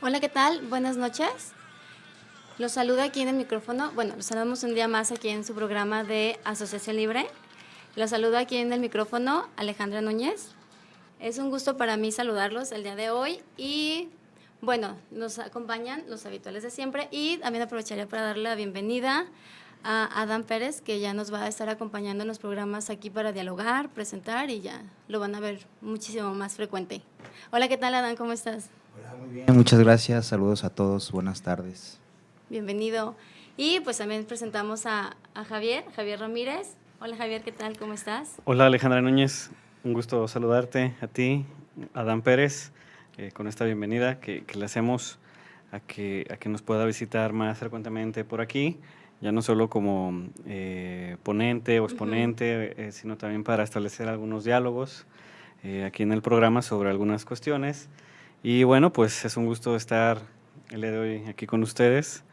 Hola, ¿qué tal? Buenas noches. Los saluda aquí en el micrófono. Bueno, los saludamos un día más aquí en su programa de Asociación Libre. Los saluda aquí en el micrófono Alejandra Núñez. Es un gusto para mí saludarlos el día de hoy y, bueno, nos acompañan los habituales de siempre y también aprovecharía para darle la bienvenida a Adán Pérez, que ya nos va a estar acompañando en los programas aquí para dialogar, presentar y ya lo van a ver muchísimo más frecuente. Hola, ¿qué tal, Adán? ¿Cómo estás? Hola, muy bien. Muchas gracias. Saludos a todos. Buenas tardes. Bienvenido. Y pues también presentamos a Javier Ramírez. Hola, Javier, ¿qué tal? ¿Cómo estás? Hola, Alejandra Núñez. Un gusto saludarte a ti, Adán Pérez, con esta bienvenida que le hacemos a que nos pueda visitar más frecuentemente por aquí, ya no solo como ponente o exponente, sino también para establecer algunos diálogos aquí en el programa sobre algunas cuestiones. Y bueno, pues es un gusto estar el día de hoy aquí con ustedes.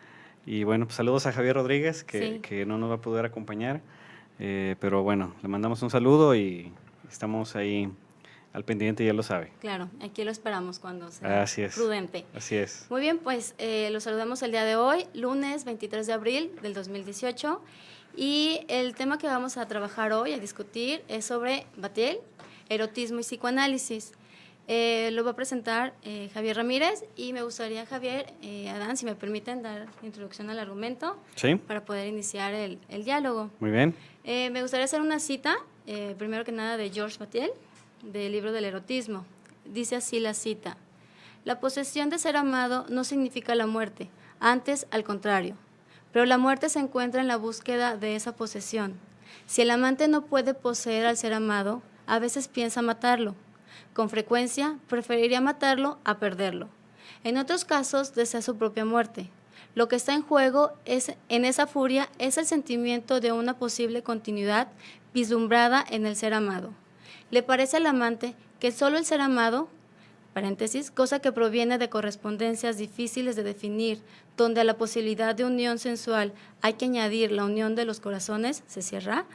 Y bueno, pues saludos a Javier Rodríguez, que no nos va a poder acompañar, pero bueno, le mandamos un saludo y estamos ahí al pendiente, ya lo sabe. Claro, aquí lo esperamos cuando sea prudente. Así es. Muy bien, pues los saludamos el día de hoy, lunes 23 de abril del 2018, y el tema que vamos a trabajar hoy, a discutir, es sobre Bataille, erotismo y psicoanálisis. Lo va a presentar Javier Ramírez y me gustaría, Javier, Adán, si me permiten dar introducción al argumento, ¿Sí? Para poder iniciar el diálogo. Muy bien. Me gustaría hacer una cita, primero que nada, de Georges Bataille, del libro del erotismo. Dice así la cita: la posesión de ser amado no significa la muerte, antes al contrario, pero la muerte se encuentra en la búsqueda de esa posesión. Si el amante no puede poseer al ser amado, a veces piensa matarlo. Con frecuencia, preferiría matarlo a perderlo. En otros casos, desea su propia muerte. Lo que está en juego en esa furia es el sentimiento de una posible continuidad vislumbrada en el ser amado. Le parece al amante que solo el ser amado, paréntesis, cosa que proviene de correspondencias difíciles de definir, donde a la posibilidad de unión sensual hay que añadir la unión de los corazones, se cierra,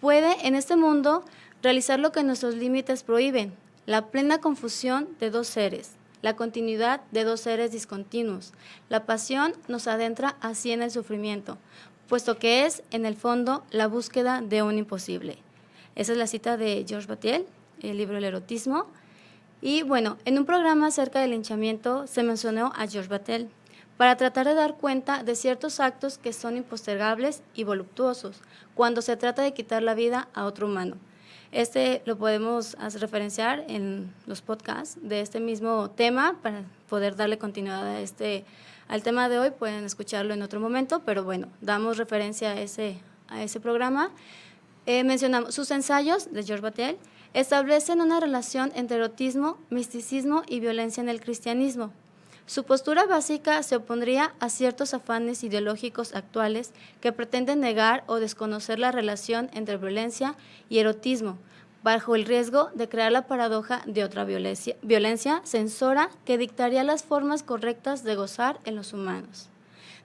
puede en este mundo realizar lo que nuestros límites prohíben, la plena confusión de dos seres, la continuidad de dos seres discontinuos. La pasión nos adentra así en el sufrimiento, puesto que es, en el fondo, la búsqueda de un imposible. Esa es la cita de Georges Bataille, el libro El erotismo. Y bueno, en un programa acerca del linchamiento se mencionó a Georges Bataille para tratar de dar cuenta de ciertos actos que son impostergables y voluptuosos cuando se trata de quitar la vida a otro humano. Lo podemos referenciar en los podcasts de este mismo tema para poder darle continuidad al tema de hoy. Pueden escucharlo en otro momento, pero bueno, damos referencia a ese programa. Mencionamos sus ensayos de Georges Bataille establecen una relación entre erotismo, misticismo y violencia en el cristianismo. Su postura básica se opondría a ciertos afanes ideológicos actuales que pretenden negar o desconocer la relación entre violencia y erotismo, bajo el riesgo de crear la paradoja de otra violencia censora que dictaría las formas correctas de gozar en los humanos.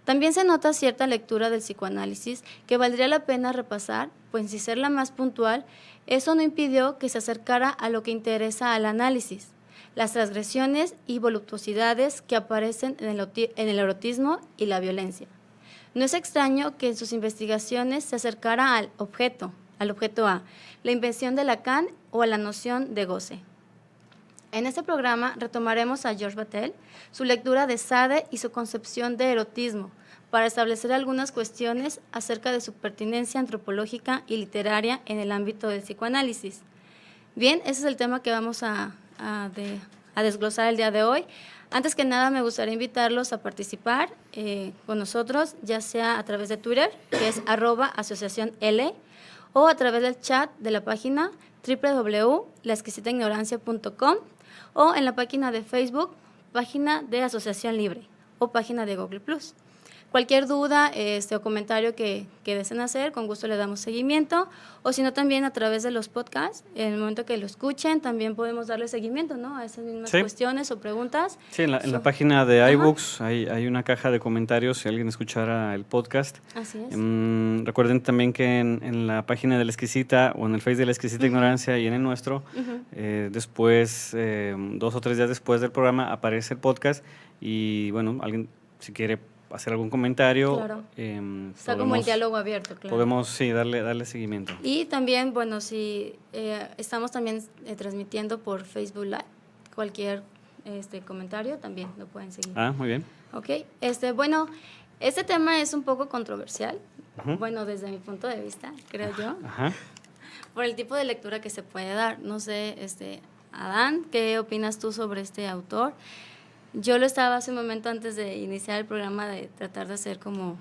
También se nota cierta lectura del psicoanálisis que valdría la pena repasar, pues sin ser la más puntual, eso no impidió que se acercara a lo que interesa al análisis, las transgresiones y voluptuosidades que aparecen en el erotismo y la violencia. No es extraño que en sus investigaciones se acercara al objeto A, la invención de Lacan o a la noción de goce. En este programa retomaremos a Georges Bataille, su lectura de Sade y su concepción de erotismo, para establecer algunas cuestiones acerca de su pertinencia antropológica y literaria en el ámbito del psicoanálisis. Bien, ese es el tema que vamos a desglosar el día de hoy. Antes que nada, me gustaría invitarlos a participar con nosotros, ya sea a través de Twitter, que es @asociacionl, o a través del chat de la página www.laexquisitaignorancia.com, o en la página de Facebook, página de Asociación Libre o página de Google+. Cualquier duda o comentario que deseen hacer, con gusto le damos seguimiento, o si no, también a través de los podcasts, en el momento que lo escuchen, también podemos darle seguimiento, ¿no?, a esas mismas cuestiones o preguntas. Sí, en la página de iBooks hay una caja de comentarios si alguien escuchara el podcast. Así es. Recuerden también que en la página de La Exquisita o en el Face de La Exquisita Ignorancia y en el nuestro, después, 2 o 3 días después del programa, aparece el podcast y, bueno, alguien, si quiere hacer algún comentario. Claro. Está como el diálogo abierto, claro. Podemos, sí, darle seguimiento. Y también, bueno, si estamos también transmitiendo por Facebook Live, cualquier comentario también lo pueden seguir. Ah, muy bien. Ok, bueno, este tema es un poco controversial, Ujú. bueno, desde mi punto de vista, creo yo, Ajá. por el tipo de lectura que se puede dar. No sé, Adán, ¿qué opinas tú sobre este autor? Yo lo estaba hace un momento antes de iniciar el programa de tratar de hacer como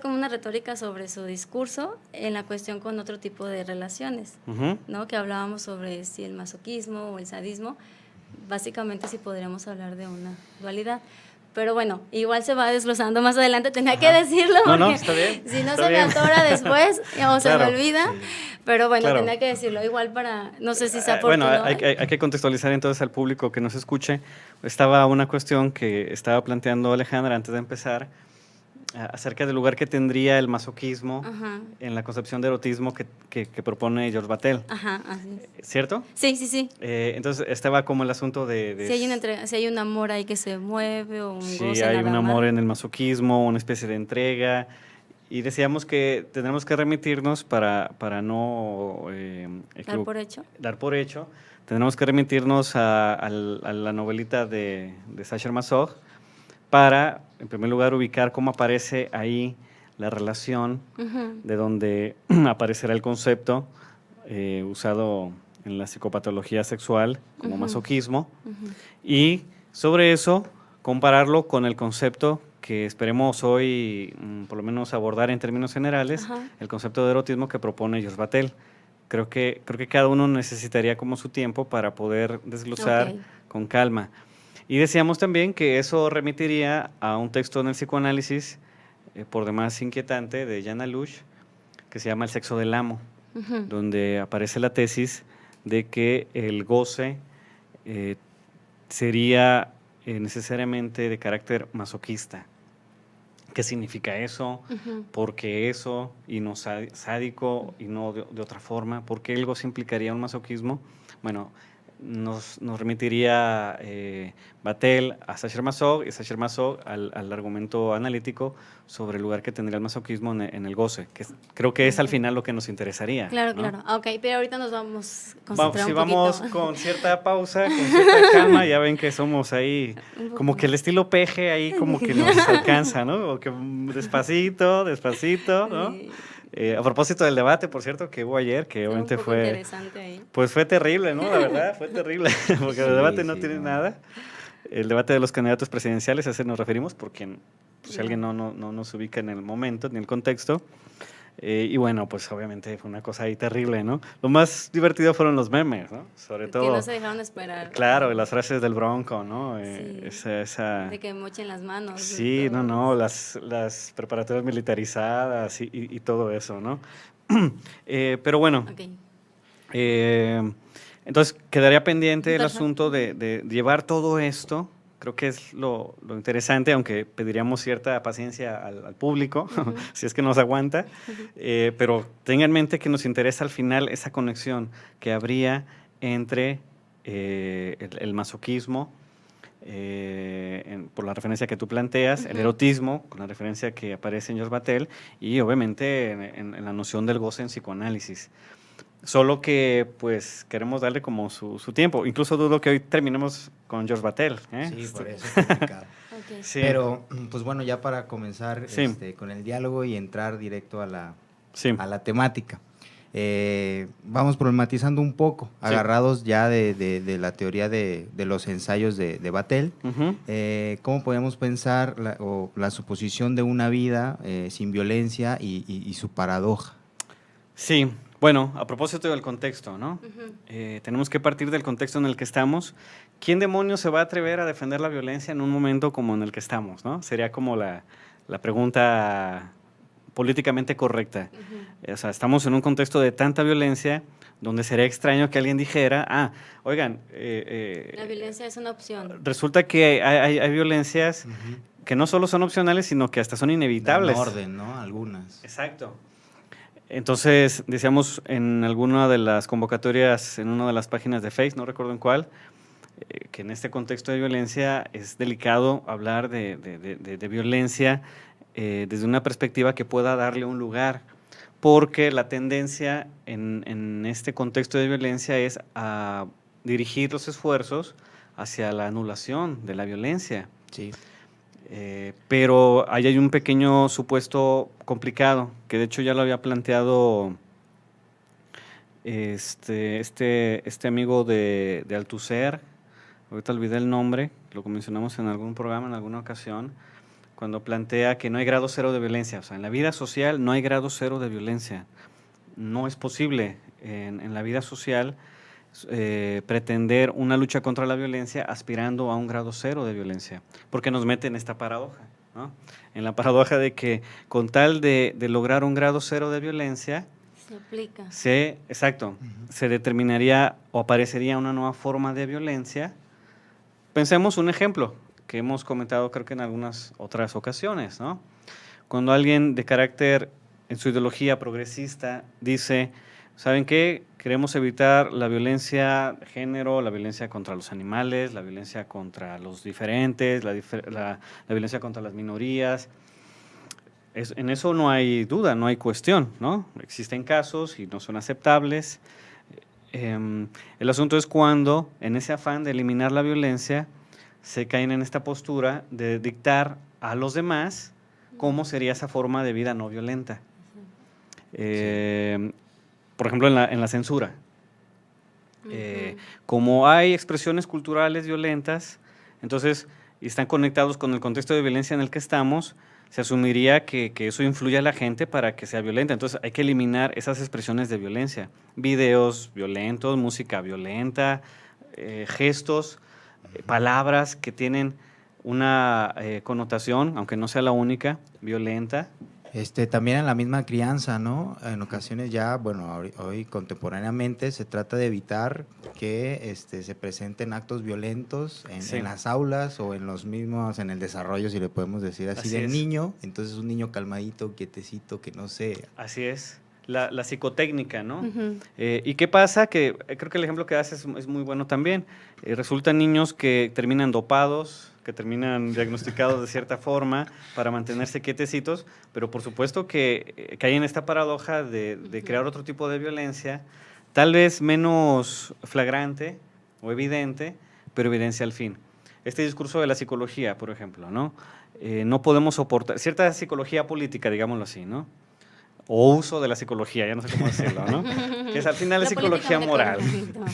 una retórica sobre su discurso en la cuestión con otro tipo de relaciones, Ujú. ¿no? Que hablábamos sobre si el masoquismo o el sadismo, básicamente si podríamos hablar de una dualidad. Pero bueno, igual se va desglosando más adelante, tenía que decirlo, porque No, está bien. si no Está se bien. me atora después o se me Claro. olvida, pero bueno, Claro. tenía que decirlo igual para, no sé si se Bueno, aporta, ¿no? hay que contextualizar entonces al público que nos escuche. Estaba una cuestión que estaba planteando Alejandra antes de empezar, acerca del lugar que tendría el masoquismo Ajá, en la concepción de erotismo que propone Georges Bataille, ajá, así es. ¿cierto? Sí, sí, sí. Entonces estaba como el asunto de Si hay un amor ahí que se mueve o un si goce hay nada un amor más. en el masoquismo, una especie de entrega, y decíamos que tenemos que remitirnos para no Dar por hecho. tenemos que remitirnos a la novelita de Sacher Masoch para, en primer lugar, ubicar cómo aparece ahí la relación, Ujú, de donde aparecerá el concepto usado en la psicopatología sexual como Ujú. masoquismo, ujú. y sobre eso compararlo con el concepto que esperemos hoy por lo menos abordar en términos generales, Ajá. el concepto de erotismo que propone Georges Bataille. Creo que cada uno necesitaría como su tiempo para poder desglosar Ok. con calma. Y decíamos también que eso remitiría a un texto en el psicoanálisis, por demás inquietante, de Jan Alush, que se llama El sexo del amo, Ujú. donde aparece la tesis de que el goce sería necesariamente de carácter masoquista. ¿Qué significa eso? Ujú. ¿Por qué eso? Y no sádico y no de otra forma. ¿Por qué el goce implicaría un masoquismo? Bueno, nos remitiría Bataille a Sacher Masoch y Sacher Masoch al argumento analítico sobre el lugar que tendría el masoquismo en el goce, que creo que es al final lo que nos interesaría. Claro, ¿no? claro. Ok, pero ahorita nos vamos a concentrar Si un vamos poquito. con cierta pausa, con cierta calma, ya ven que somos ahí, Un poco como que el más. estilo peje ahí como que nos alcanza, ¿no? O que despacito, ¿no? Sí, A propósito del debate, por cierto, que hubo ayer, que un obviamente poco fue, interesante ahí. pues fue terrible, ¿no? La verdad, fue terrible, porque el Sí, debate no sí, tiene no. nada. El debate de los candidatos presidenciales, a ese nos referimos, porque pues, si Ya. alguien no nos ubica en el momento ni el contexto. Y bueno, pues obviamente fue una cosa ahí terrible, ¿no? Lo más divertido fueron los memes, ¿no? Sobre Que todo, no se dejaron esperar. claro, y las frases del Bronco, ¿no? Sí. Esa De que mochen las manos. y sí, todo. no, las preparatorias militarizadas y todo eso, ¿no? Pero bueno, Ok. entonces quedaría pendiente el Perfecto. asunto de llevar todo esto, creo que es lo interesante, aunque pediríamos cierta paciencia al público, si es que nos aguanta, pero tengan en mente que nos interesa al final esa conexión que habría entre el masoquismo, por la referencia que tú planteas, el erotismo, con la referencia que aparece en George Batel, y obviamente en la noción del goce en psicoanálisis. Solo que, pues, queremos darle como su tiempo. Incluso dudo que hoy terminemos con George Batel. Sí, por eso es complicado. Okay. Sí. Pero, pues bueno, ya para comenzar Sí. con el diálogo y entrar directo a la Sí. temática. Vamos problematizando un poco, Sí. agarrados ya de la teoría de los ensayos de Batel. Ujú. ¿Cómo podemos pensar la suposición de una vida sin violencia y su paradoja? Sí, bueno, a propósito del contexto, ¿no? Ujú. Tenemos que partir del contexto en el que estamos. ¿Quién demonios se va a atrever a defender la violencia en un momento como en el que estamos, ¿no? Sería como la pregunta políticamente correcta. Ujú. O sea, estamos en un contexto de tanta violencia donde sería extraño que alguien dijera, oigan, La violencia es una opción. resulta que hay violencias que no solo son opcionales, sino que hasta son inevitables. En orden, ¿no? Algunas. Exacto. Entonces, decíamos en alguna de las convocatorias, en una de las páginas de Facebook, no recuerdo en cuál, que en este contexto de violencia es delicado hablar de violencia desde una perspectiva que pueda darle un lugar, porque la tendencia en este contexto de violencia es a dirigir los esfuerzos hacia la anulación de la violencia. Sí. Pero ahí hay un pequeño supuesto complicado, que de hecho ya lo había planteado este amigo de Althusser, ahorita olvidé el nombre, lo mencionamos en algún programa, en alguna ocasión, cuando plantea que no hay grado cero de violencia. O sea, en la vida social no hay grado cero de violencia. No es posible en la vida social pretender una lucha contra la violencia aspirando a un grado cero de violencia, porque nos mete en esta paradoja, ¿no? En la paradoja de que con tal de lograr un grado cero de violencia, Se aplica. exacto, se determinaría o aparecería una nueva forma de violencia. Pensemos un ejemplo que hemos comentado creo que en algunas otras ocasiones, ¿no? Cuando alguien de carácter en su ideología progresista dice, ¿saben qué? Queremos evitar la violencia de género, la violencia contra los animales, la violencia contra los diferentes, la violencia contra las minorías. En eso no hay duda, no hay cuestión, ¿no? Existen casos y no son aceptables. El asunto es cuando, en ese afán de eliminar la violencia, se caen en esta postura de dictar a los demás cómo sería esa forma de vida no violenta. Por ejemplo, en la censura. Como hay expresiones culturales violentas, entonces, y están conectados con el contexto de violencia en el que estamos, se asumiría que eso influye a la gente para que sea violenta. Entonces, hay que eliminar esas expresiones de violencia. Videos violentos, música violenta, gestos, palabras que tienen una connotación, aunque no sea la única, violenta. También en la misma crianza, ¿no? En ocasiones ya, bueno, hoy contemporáneamente se trata de evitar que se presenten actos violentos en las aulas o en los mismos, en el desarrollo, si le podemos decir así del niño. Entonces un niño calmadito, quietecito, que no sé. Así es. La psicotécnica, ¿no? ¿Y qué pasa? Que creo que el ejemplo que haces es muy bueno también. Resultan niños que terminan dopados, que terminan diagnosticados de cierta forma para mantenerse quietecitos, pero por supuesto que hay en esta paradoja de crear otro tipo de violencia, tal vez menos flagrante o evidente, pero evidencia al fin. Este discurso de la psicología, por ejemplo, ¿no? No podemos soportar, cierta psicología política, digámoslo así, ¿no? O uso de la psicología, ya no sé cómo decirlo, ¿no? Que es al final la psicología moral,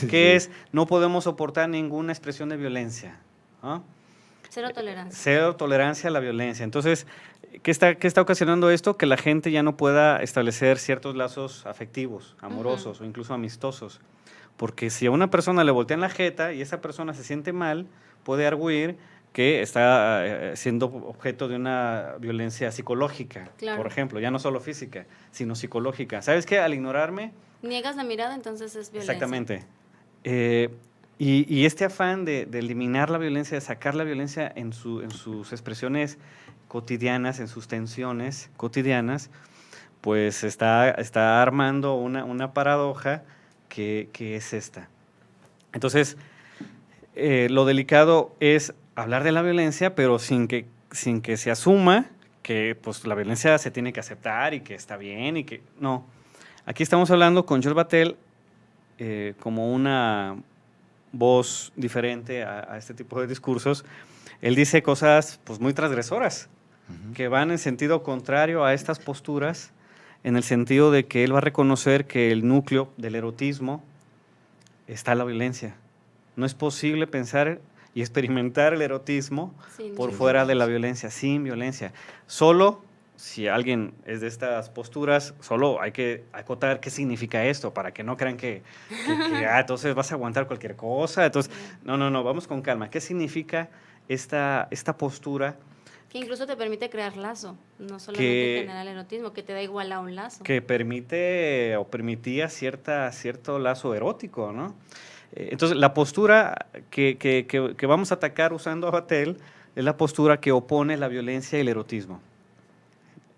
que es no podemos soportar ninguna expresión de violencia, ¿no? Cero tolerancia. Cero tolerancia a la violencia. Entonces, ¿qué está ocasionando esto? Que la gente ya no pueda establecer ciertos lazos afectivos, amorosos o incluso amistosos. Porque si a una persona le voltean la jeta y esa persona se siente mal, puede arguir que está siendo objeto de una violencia psicológica, por ejemplo, ya no solo física, sino psicológica. ¿Sabes qué? Al ignorarme... Niegas la mirada, entonces es violencia. Exactamente. Y este afán de eliminar la violencia, de sacar la violencia en sus expresiones cotidianas, en sus tensiones cotidianas, pues está armando una paradoja que es esta. Entonces, lo delicado es hablar de la violencia, pero sin que se asuma que pues, la violencia se tiene que aceptar y que está bien y que no. Aquí estamos hablando con George Batel como una voz diferente a este tipo de discursos. Él dice cosas pues, muy transgresoras, que van en sentido contrario a estas posturas, en el sentido de que él va a reconocer que el núcleo del erotismo está la violencia. No es posible pensar y experimentar el erotismo por fuera de la violencia, sin violencia. Solo, si alguien es de estas posturas, solo hay que acotar qué significa esto, para que no crean que entonces vas a aguantar cualquier cosa. Entonces, no, vamos con calma. ¿Qué significa esta postura? Que incluso te permite crear lazo, no solamente generar el erotismo, que te da igual a un lazo. Que permite o permitía cierto lazo erótico, ¿no? Entonces, la postura que vamos a atacar usando a Batel es la postura que opone la violencia y el erotismo.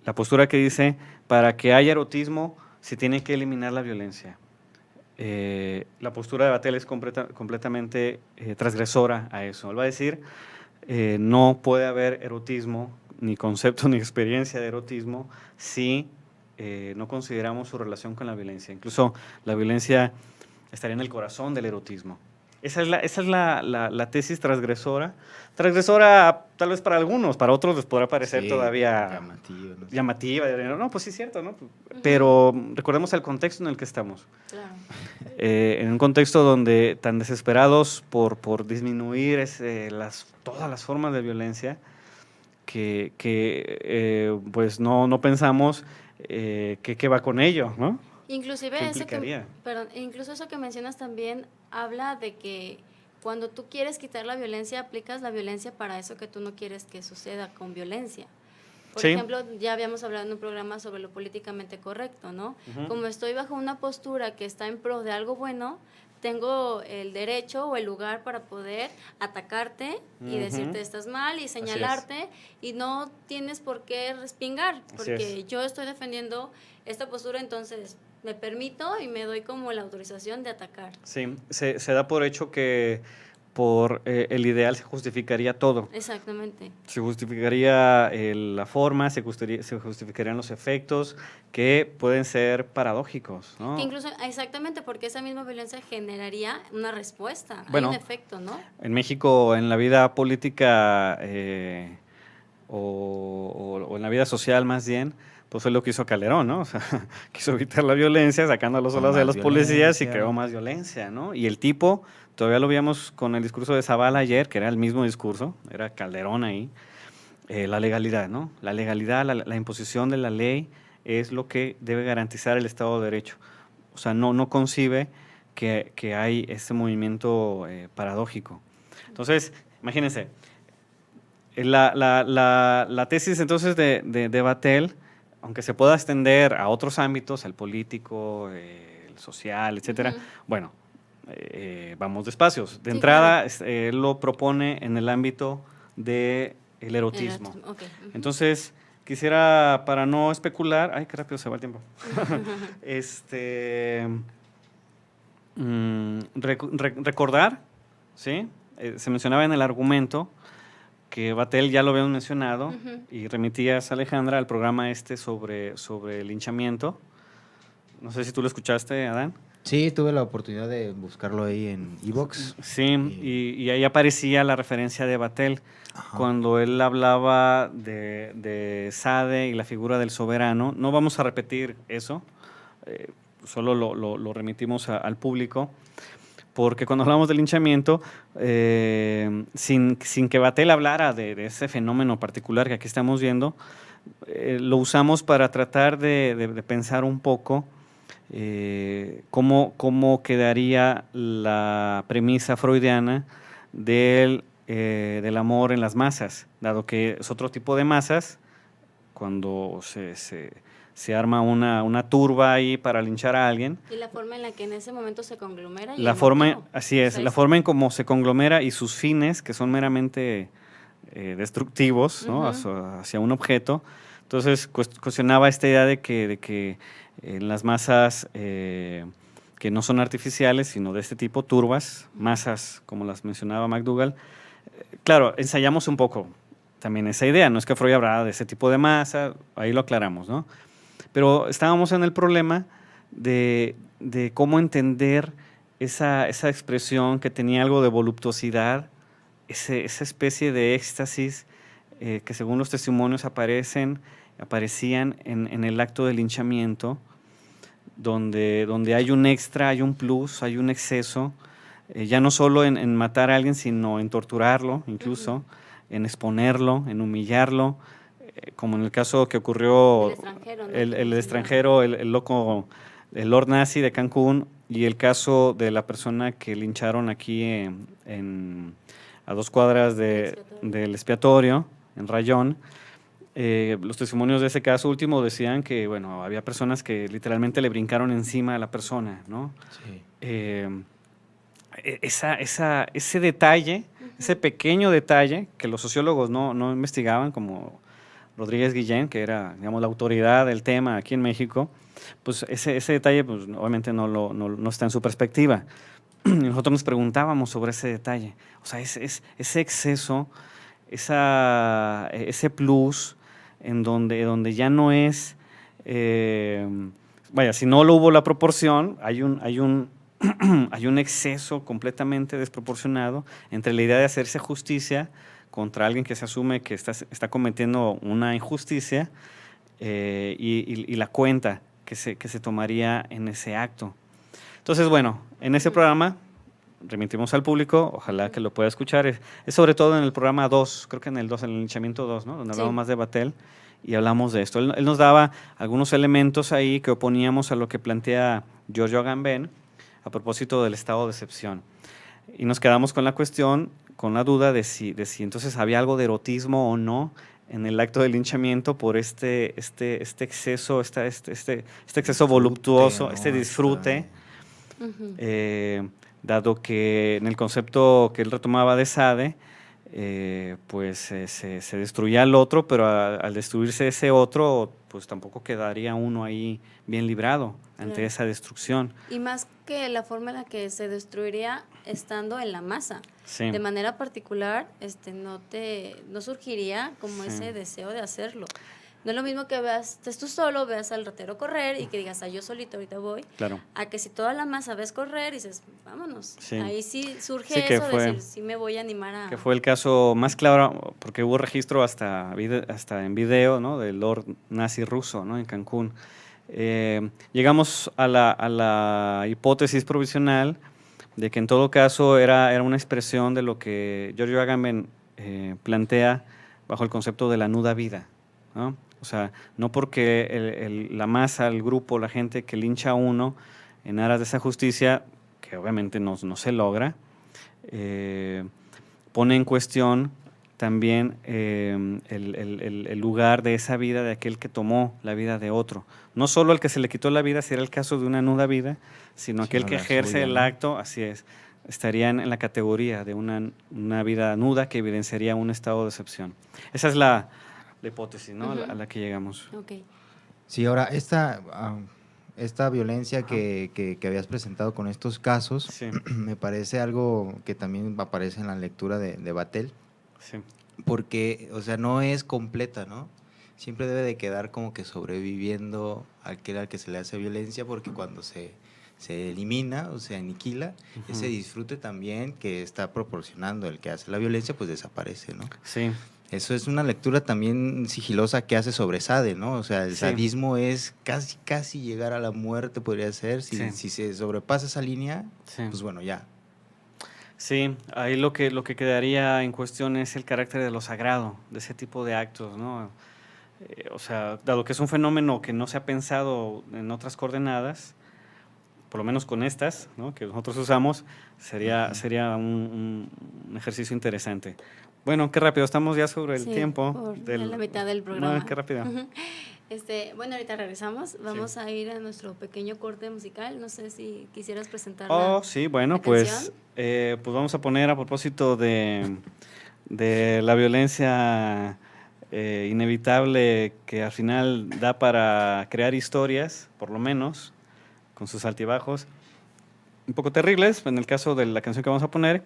La postura que dice, para que haya erotismo, se tiene que eliminar la violencia. La postura de Batel es completamente transgresora a eso. Él va a decir, no puede haber erotismo, ni concepto ni experiencia de erotismo, si no consideramos su relación con la violencia. Incluso la violencia estaría en el corazón del erotismo. Esa es la tesis transgresora. Transgresora tal vez para algunos, para otros les podrá parecer todavía llamativa. No, pues sí es cierto, ¿no? Pero recordemos el contexto en el que estamos. Claro. En un contexto donde tan desesperados por disminuir todas las formas de violencia, que pues no pensamos qué va con ello, ¿no? Inclusive incluso eso que mencionas también habla de que cuando tú quieres quitar la violencia, aplicas la violencia para eso que tú no quieres que suceda con violencia. Por ejemplo, ya habíamos hablado en un programa sobre lo políticamente correcto, ¿no? Como estoy bajo una postura que está en pro de algo bueno, tengo el derecho o el lugar para poder atacarte y decirte estás mal y señalarte y no tienes por qué respingar, porque yo estoy defendiendo esta postura, entonces me permito y me doy como la autorización de atacar. Sí, se da por hecho que por el ideal se justificaría todo. Exactamente. Se justificaría la forma, se justificarían los efectos, que pueden ser paradójicos, ¿no? Que incluso, exactamente, porque esa misma violencia generaría una respuesta, hay un efecto, ¿no? En México, en la vida política o en la vida social más bien, pues fue lo que hizo Calderón, ¿no? O sea, quiso evitar la violencia, sacando a los solos de los policías y creó más violencia, ¿no? Y el tipo, todavía lo veíamos con el discurso de Zavala ayer, que era el mismo discurso, era Calderón ahí, la legalidad, ¿no? La legalidad, la imposición de la ley es lo que debe garantizar el Estado de Derecho. O sea, no concibe que hay este movimiento paradójico. Entonces, imagínense, la tesis entonces de Batel, aunque se pueda extender a otros ámbitos, al político, el social, etcétera, bueno, vamos despacios. De entrada, él lo propone en el ámbito del erotismo. Entonces, quisiera, para no especular, ay, qué rápido se va el tiempo, recordar, ¿sí? Se mencionaba en el argumento que Batel ya lo habíamos mencionado y remitías, Alejandra, al programa sobre el linchamiento. No sé si tú lo escuchaste, Adán. Sí, tuve la oportunidad de buscarlo ahí en iVoox. Sí, y ahí aparecía la referencia de Batel, cuando él hablaba de Sade y la figura del soberano. No vamos a repetir eso, solo lo remitimos al público, porque cuando hablamos del linchamiento, sin que Batel hablara de ese fenómeno particular que aquí estamos viendo, lo usamos para tratar de pensar un poco cómo quedaría la premisa freudiana del amor en las masas, dado que es otro tipo de masas, cuando se se arma una turba ahí para linchar a alguien. Y la forma en la que en ese momento se conglomera. La forma, así es, O sea, la forma en cómo se conglomera y sus fines, que son meramente destructivos, ¿no? Hacia un objeto. Entonces, cuestionaba esta idea de que en las masas que no son artificiales, sino de este tipo, turbas, masas, como las mencionaba McDougall. Claro, ensayamos un poco también esa idea, no es que Freud hablaba de ese tipo de masa, ahí lo aclaramos, ¿no? Pero estábamos en el problema de cómo entender esa expresión que tenía algo de voluptuosidad, esa especie de éxtasis que según los testimonios aparecían en el acto del linchamiento, donde hay un extra, hay un plus, hay un exceso, ya no solo en matar a alguien, sino en torturarlo incluso, en exponerlo, en humillarlo, como en el caso que ocurrió el extranjero, ¿no? el extranjero, el loco, el Lord Nazi de Cancún, y el caso de la persona que lincharon aquí a 2 cuadras del expiatorio, en Rayón. Los testimonios de ese caso último decían que, bueno, había personas que literalmente le brincaron encima a la persona, ¿no? Sí. Ese detalle, ese pequeño detalle que los sociólogos no investigaban, como Rodríguez Guillén, que era, digamos, la autoridad del tema aquí en México, pues ese detalle, pues obviamente no está en su perspectiva. Y nosotros nos preguntábamos sobre ese detalle, o sea, ese exceso, ese plus, en donde ya no es, vaya, si no lo hubo la proporción, hay un exceso completamente desproporcionado entre la idea de hacerse justicia contra alguien que se asume que está cometiendo una injusticia y la cuenta que se tomaría en ese acto. Entonces, bueno, en ese programa remitimos al público, ojalá que lo pueda escuchar, es sobre todo en el programa 2, creo que en el 2, en el linchamiento 2, ¿no? Donde hablamos más de Vatel y hablamos de esto. Él nos daba algunos elementos ahí que oponíamos a lo que plantea Giorgio Agamben a propósito del estado de excepción. Y nos quedamos con la cuestión, con la duda de si entonces había algo de erotismo o no en el acto de linchamiento por este exceso, este exceso voluptuoso, ¿no? Este disfrute, dado que en el concepto que él retomaba de Sade, pues se destruía al otro, pero al destruirse ese otro, pues tampoco quedaría uno ahí bien librado ante esa destrucción. Y más que la forma en la que se destruiría estando en la masa. Sí. De manera particular, no surgiría como ese deseo de hacerlo. No es lo mismo que estés tú solo, veas al ratero correr y que digas, yo solito ahorita voy, claro, a que si toda la masa ves correr y dices, vámonos. Sí. Ahí sí surge eso de decir, sí me voy a animar a... Que fue el caso más claro, porque hubo registro hasta en video, ¿no? Del Lord Nazi ruso, ¿no? En Cancún. Llegamos a la hipótesis provisional de que en todo caso era una expresión de lo que Giorgio Agamben plantea bajo el concepto de la nuda vida, ¿no? O sea, no porque la masa, el grupo, la gente que lincha a uno en aras de esa justicia, que obviamente no se logra, pone en cuestión también el lugar de esa vida de aquel que tomó la vida de otro. No solo el que se le quitó la vida, si era el caso de una nuda vida, sino aquel que ejerce suya, el acto, así es, estaría en la categoría de una vida nuda que evidenciaría un estado de excepción. Esa es la hipótesis, ¿no? A la que llegamos. Okay. Sí, ahora, esta violencia que habías presentado con estos casos, sí, me parece algo que también aparece en la lectura de Vatel, sí, porque, o sea, no es completa, ¿no? Siempre debe de quedar como que sobreviviendo al que se le hace violencia, porque cuando se elimina o se aniquila, ese disfrute también que está proporcionando el que hace la violencia, pues desaparece, ¿no? Sí. Eso es una lectura también sigilosa que hace sobre Sade, ¿no? O sea, el sadismo es casi llegar a la muerte, podría ser. Si se sobrepasa esa línea, pues bueno, ya. Sí, ahí lo que quedaría en cuestión es el carácter de lo sagrado, de ese tipo de actos, ¿no? O sea, dado que es un fenómeno que no se ha pensado en otras coordenadas, por lo menos con estas, ¿no? Que nosotros usamos, sería un ejercicio interesante. Bueno, qué rápido, estamos ya sobre el tiempo. La mitad del programa. No, qué rápido. Bueno, ahorita regresamos. Vamos a ir a nuestro pequeño corte musical. No sé si quisieras presentar Sí, bueno, la pues, canción. Pues vamos a poner a propósito de la violencia inevitable que al final da para crear historias, por lo menos, con sus altibajos, un poco terribles. En el caso de la canción que vamos a poner,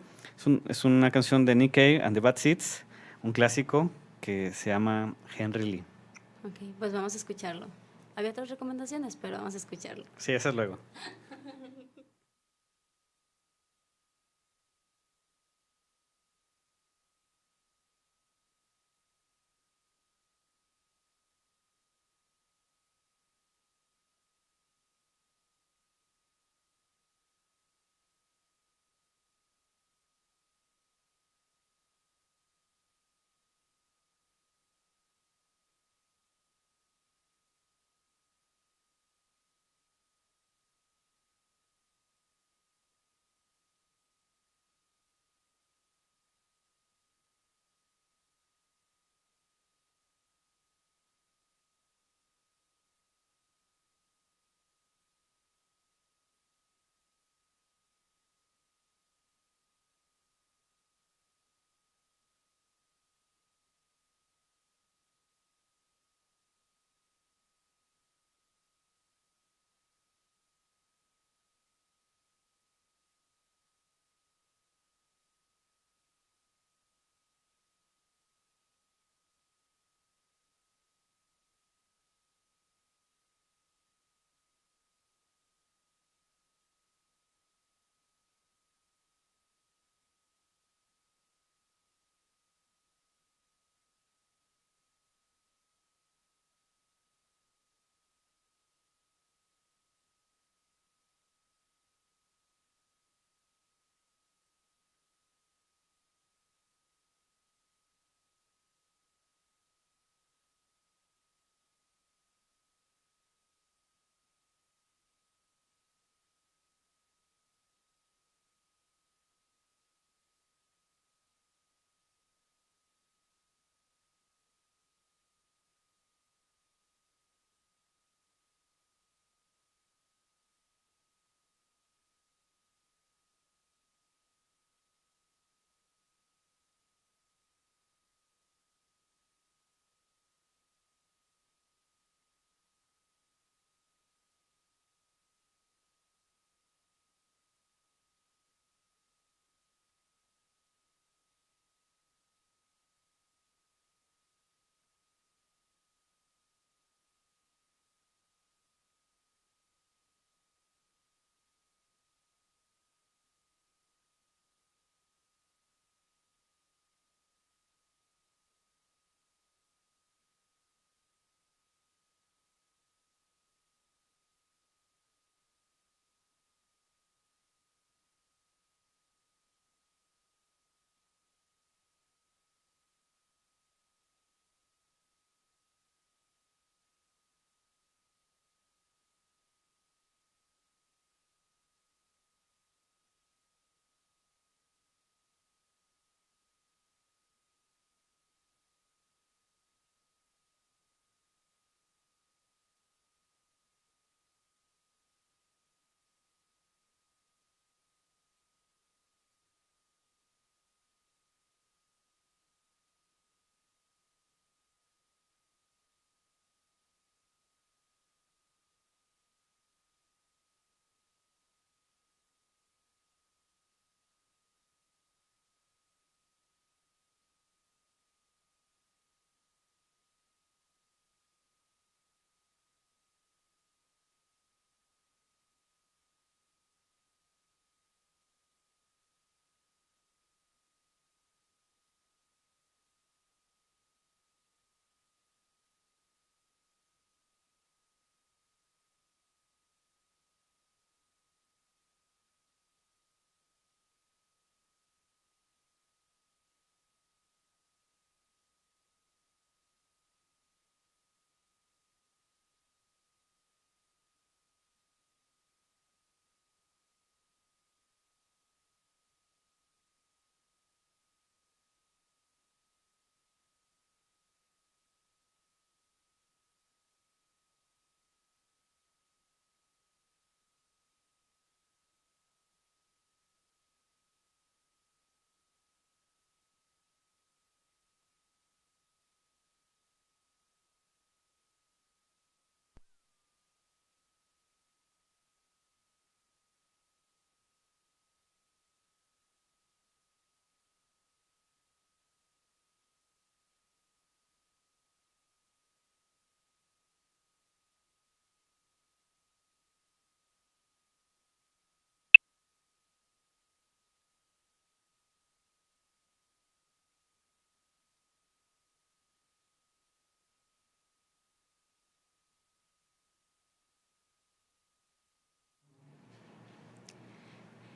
es una canción de Nick Cave and the Bad Seeds, un clásico que se llama Henry Lee. Ok, pues vamos a escucharlo. Había otras recomendaciones, pero vamos a escucharlo. Sí, eso es luego.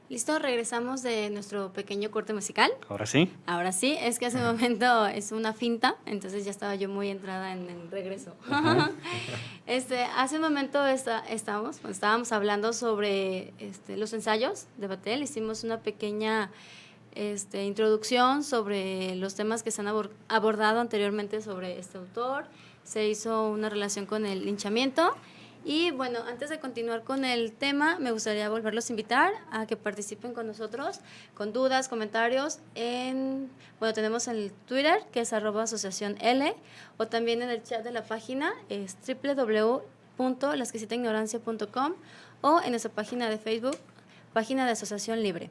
Listo, regresamos de nuestro pequeño corte musical. Ahora sí. Ahora sí, es que hace un momento es una finta, entonces ya estaba yo muy entrada en el regreso. Hace un momento estábamos hablando sobre los ensayos de Vatel. Hicimos una pequeña introducción sobre los temas que se han abordado anteriormente sobre este autor. Se hizo una relación con el linchamiento. Y bueno, antes de continuar con el tema, me gustaría volverlos a invitar a que participen con nosotros, con dudas, comentarios. Tenemos el Twitter, que es @asociacionl, o también en el chat de la página, es www.lasquisitaignorancia.com, o en nuestra página de Facebook, página de Asociación Libre.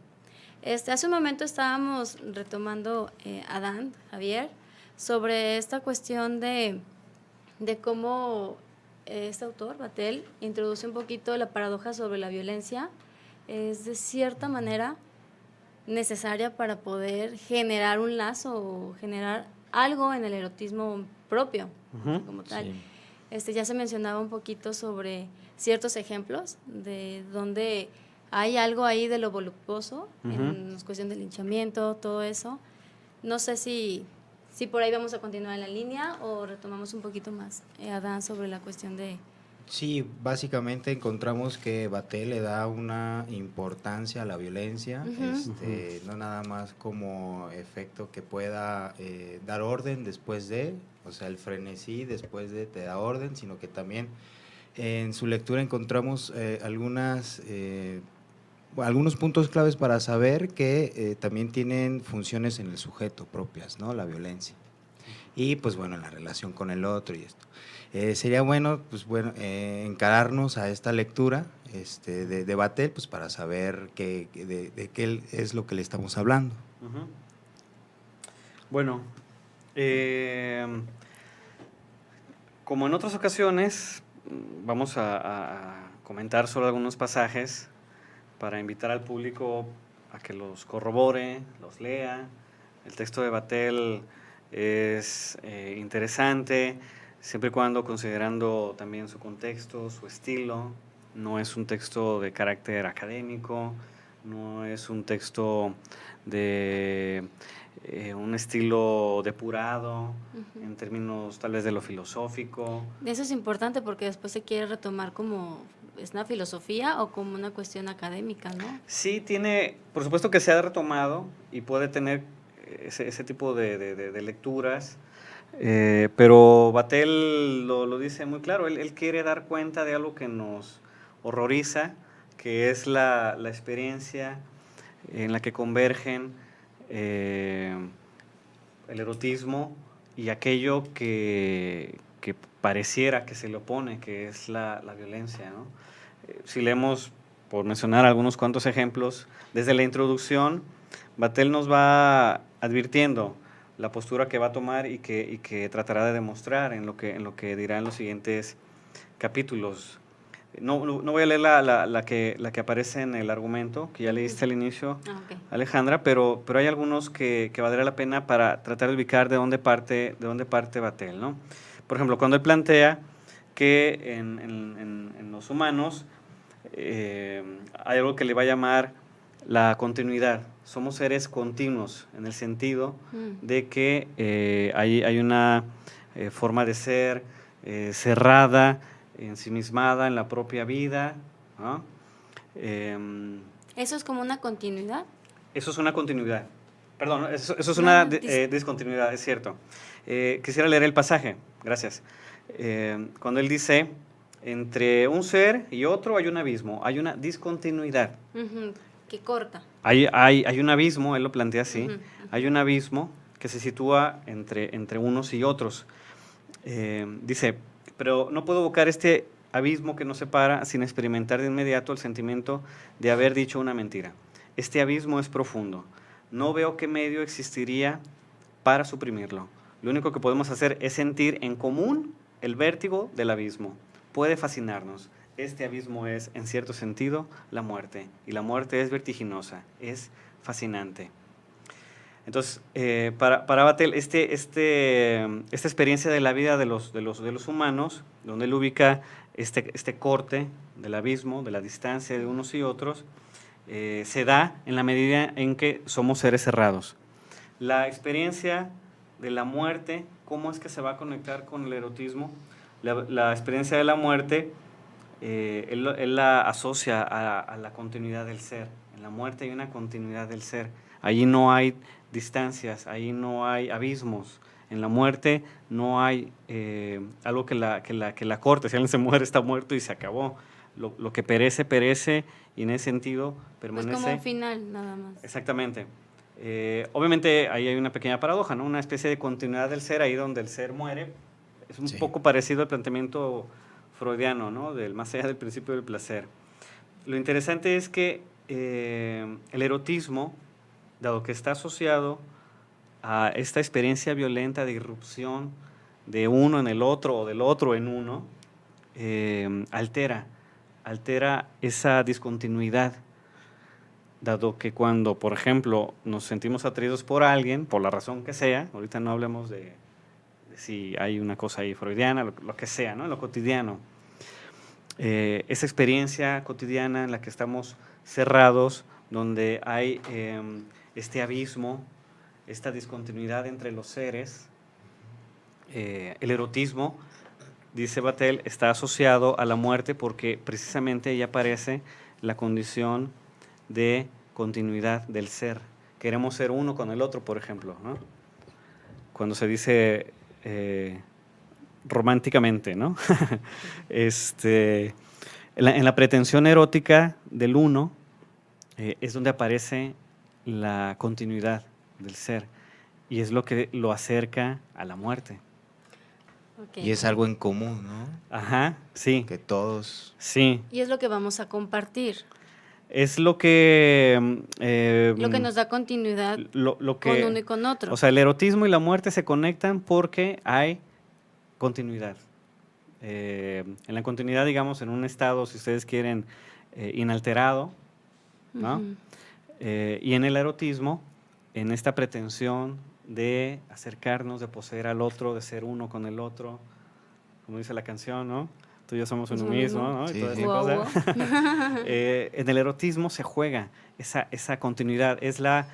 Hace un momento estábamos retomando, Adán, Javier, sobre esta cuestión de cómo este autor, Vatel, introduce un poquito la paradoja sobre la violencia. Es de cierta manera necesaria para poder generar un lazo o generar algo en el erotismo propio, como tal. Sí. Ya se mencionaba un poquito sobre ciertos ejemplos de donde hay algo ahí de lo voluptuoso, en la cuestión del linchamiento, todo eso. No sé si por ahí vamos a continuar en la línea o retomamos un poquito más, Adán, sobre la cuestión de... Sí, básicamente encontramos que Vatel le da una importancia a la violencia, no nada más como efecto que pueda dar orden después de, o sea, el frenesí después de te da orden, sino que también en su lectura encontramos algunos puntos claves para saber que también tienen funciones en el sujeto propias, ¿no? La violencia. Y pues bueno, en la relación con el otro y esto. Sería bueno, encararnos a esta lectura de Vatel, pues para saber de qué es lo que le estamos hablando. Bueno, como en otras ocasiones, vamos a comentar solo algunos pasajes para invitar al público a que los corrobore, los lea. El texto de Vatel es interesante, siempre y cuando considerando también su contexto, su estilo. No es un texto de carácter académico, no es un texto de un estilo depurado, en términos tal vez de lo filosófico. Eso es importante porque después se quiere retomar como es una filosofía o como una cuestión académica, ¿no? Sí, por supuesto que se ha retomado y puede tener ese tipo de lecturas, pero Vatel lo dice muy claro, él quiere dar cuenta de algo que nos horroriza, que es la experiencia en la que convergen el erotismo y aquello que pareciera que se le opone, que es la violencia, ¿no? Si leemos, por mencionar algunos cuantos ejemplos, desde la introducción, Vatel nos va advirtiendo la postura que va a tomar y que tratará de demostrar en lo que dirá en los siguientes capítulos. No voy a leer la que aparece en el argumento, que ya leíste al inicio, Alejandra, pero hay algunos que valdrá la pena para tratar de ubicar de dónde parte Vatel, ¿no? Por ejemplo, cuando él plantea que en los humanos hay algo que le va a llamar la continuidad. Somos seres continuos en el sentido de que hay una forma de ser cerrada, ensimismada en la propia vida, ¿no? ¿Eso es como una continuidad? Eso es una continuidad. Perdón, eso es una discontinuidad, es cierto. Quisiera leer el pasaje, gracias. Cuando él dice, entre un ser y otro hay un abismo, hay una discontinuidad. Que corta. Hay un abismo, él lo plantea así, hay un abismo que se sitúa entre unos y otros. Dice, pero no puedo evocar este abismo que nos separa sin experimentar de inmediato el sentimiento de haber dicho una mentira. Este abismo es profundo. No veo qué medio existiría para suprimirlo. Lo único que podemos hacer es sentir en común el vértigo del abismo. Puede fascinarnos. Este abismo es, en cierto sentido, la muerte. Y la muerte es vertiginosa, es fascinante. Entonces, para Vatel, esta experiencia de la vida de los humanos, donde él ubica este corte del abismo, de la distancia de unos y otros, se da en la medida en que somos seres cerrados. La experiencia de la muerte, ¿cómo es que se va a conectar con el erotismo? La experiencia de la muerte, él la asocia a la continuidad del ser. En la muerte hay una continuidad del ser. Allí no hay distancias, allí no hay abismos. En la muerte no hay algo que la corte. Si alguien se muere, está muerto y se acabó. Lo que perece, perece, y en ese sentido permanece. Pues como un final, nada más. Exactamente. Obviamente ahí hay una pequeña paradoja, ¿no? Una especie de continuidad del ser, ahí donde el ser muere. Es un poco parecido al planteamiento freudiano, ¿no? Del más allá del principio del placer. Lo interesante es que el erotismo, dado que está asociado a esta experiencia violenta de irrupción de uno en el otro o del otro en uno, altera esa discontinuidad, dado que cuando, por ejemplo, nos sentimos atraídos por alguien, por la razón que sea, ahorita no hablemos de si hay una cosa ahí freudiana, lo que sea, ¿no? Lo cotidiano. Esa experiencia cotidiana en la que estamos cerrados, donde hay este abismo, esta discontinuidad entre los seres, el erotismo, dice Vattel, está asociado a la muerte porque precisamente ahí aparece la condición de continuidad del ser. Queremos ser uno con el otro, por ejemplo, ¿no? Cuando se dice románticamente, ¿no? En la pretensión erótica del uno es donde aparece la continuidad del ser y es lo que lo acerca a la muerte. Okay. Y es algo en común, ¿no? Ajá, sí. Que todos... Sí. Y es lo que vamos a compartir. Es lo que... lo que nos da continuidad lo que, con uno y con otro. O sea, el erotismo y la muerte se conectan porque hay continuidad. En la continuidad, digamos, en un estado, si ustedes quieren, inalterado, ¿no? Y en el erotismo, en esta pretensión de acercarnos, de poseer al otro, de ser uno con el otro, como dice la canción, ¿no? Tú y yo somos uno mismo, ¿no? Sí, y toda sí. esa cosa. En el erotismo se juega esa continuidad, es la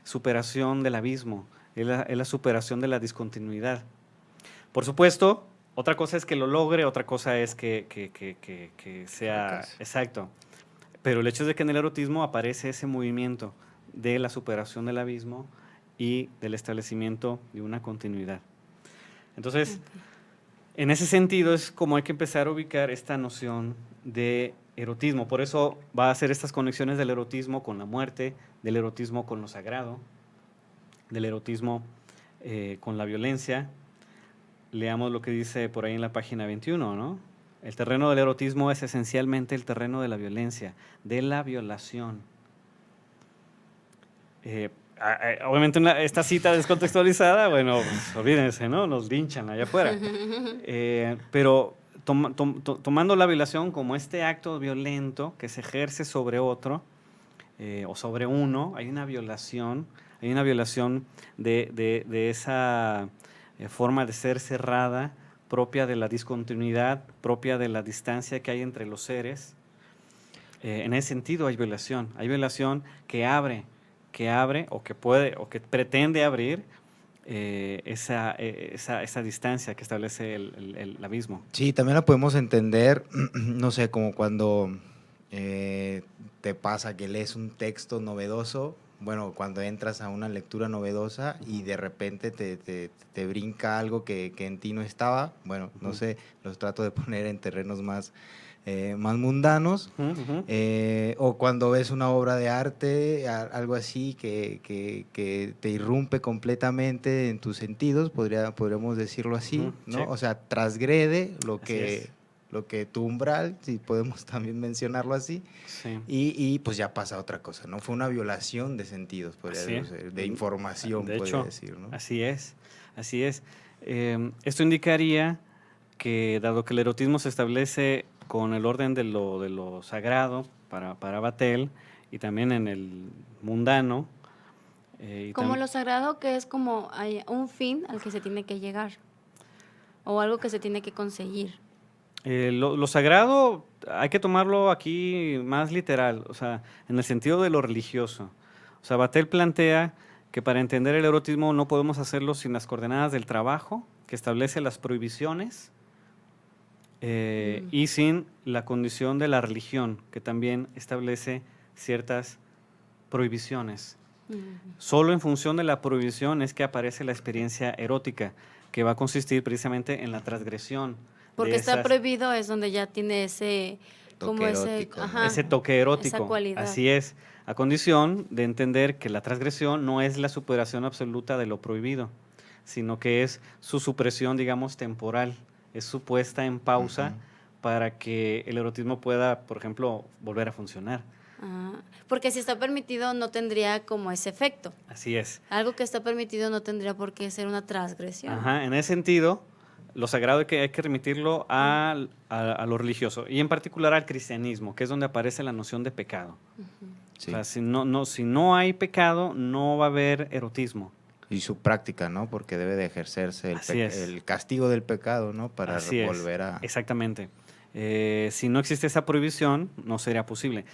superación del abismo, es la superación de la discontinuidad. Por supuesto, otra cosa es que lo logre, otra cosa es que sea exacto. Pero el hecho es de que en el erotismo aparece ese movimiento de la superación del abismo y del establecimiento de una continuidad. Entonces, en ese sentido es como hay que empezar a ubicar esta noción de erotismo. Por eso va a hacer estas conexiones del erotismo con la muerte, del erotismo con lo sagrado, del erotismo con la violencia. Leamos lo que dice por ahí en la página 21, ¿no? El terreno del erotismo es esencialmente el terreno de la violencia, de la violación. Obviamente esta cita descontextualizada, bueno, pues, olvídense, ¿no? Nos linchan allá afuera. Pero tomando la violación como este acto violento que se ejerce sobre otro o sobre uno, hay una violación de esa forma de ser cerrada, propia de la discontinuidad, propia de la distancia que hay entre los seres. En ese sentido hay violación que abre o que puede o que pretende abrir esa distancia que establece el abismo. Sí, también la podemos entender, no sé, como cuando te pasa que lees un texto novedoso, bueno, cuando entras a una lectura novedosa y de repente te brinca algo que en ti no estaba, bueno, no sé, los trato de poner en terrenos más mundanos, o cuando ves una obra de arte, algo así que te irrumpe completamente en tus sentidos, podríamos decirlo así, ¿no? Sí. O sea, transgrede lo que tu umbral, si podemos también mencionarlo así, sí. y pues ya pasa otra cosa, ¿no? Fue una violación de sentidos, podría decir, de información, de podría hecho, decir, ¿no? Así es. Esto indicaría que, dado que el erotismo se establece con el orden de lo sagrado para Vattel y también en el mundano. Como lo sagrado, que es como hay un fin al que se tiene que llegar o algo que se tiene que conseguir. Lo sagrado hay que tomarlo aquí más literal, o sea, en el sentido de lo religioso. O sea, Vattel plantea que para entender el erotismo no podemos hacerlo sin las coordenadas del trabajo, que establece las prohibiciones, y sin la condición de la religión, que también establece ciertas prohibiciones. Solo en función de la prohibición es que aparece la experiencia erótica, que va a consistir precisamente en la transgresión. Porque está prohibido es donde ya tiene ese Toque erótico, ¿no? Ese toque erótico. Esa cualidad. Así es, a condición de entender que la transgresión no es la superación absoluta de lo prohibido, sino que es su supresión, digamos, temporal, es su puesta en pausa para que el erotismo pueda, por ejemplo, volver a funcionar. Porque si está permitido no tendría como ese efecto. Así es. Algo que está permitido no tendría por qué ser una transgresión. Ajá, en ese sentido, lo sagrado hay que remitirlo a lo religioso y en particular al cristianismo, que es donde aparece la noción de pecado. Sí. O sea, si no hay pecado, no va a haber erotismo. Y su práctica, ¿no? Porque debe de ejercerse el castigo del pecado, ¿no? Para volver a... Exactamente. Si no existe esa prohibición, no sería posible.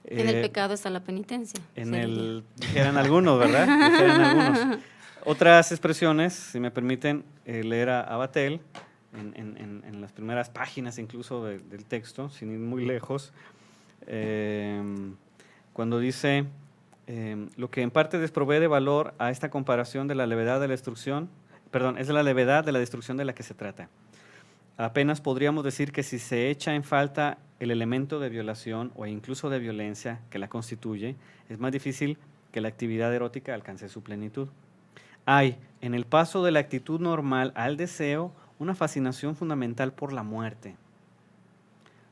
En el pecado está la penitencia. Dijeran algunos, ¿verdad? Dijeran algunos. Otras expresiones, si me permiten leer a Vattel, en las primeras páginas incluso del texto, sin ir muy lejos, cuando dice, lo que en parte desprovee de valor a esta comparación de la levedad de la destrucción, es la levedad de la destrucción de la que se trata. Apenas podríamos decir que si se echa en falta el elemento de violación o incluso de violencia que la constituye, es más difícil que la actividad erótica alcance su plenitud. Hay, en el paso de la actitud normal al deseo, una fascinación fundamental por la muerte.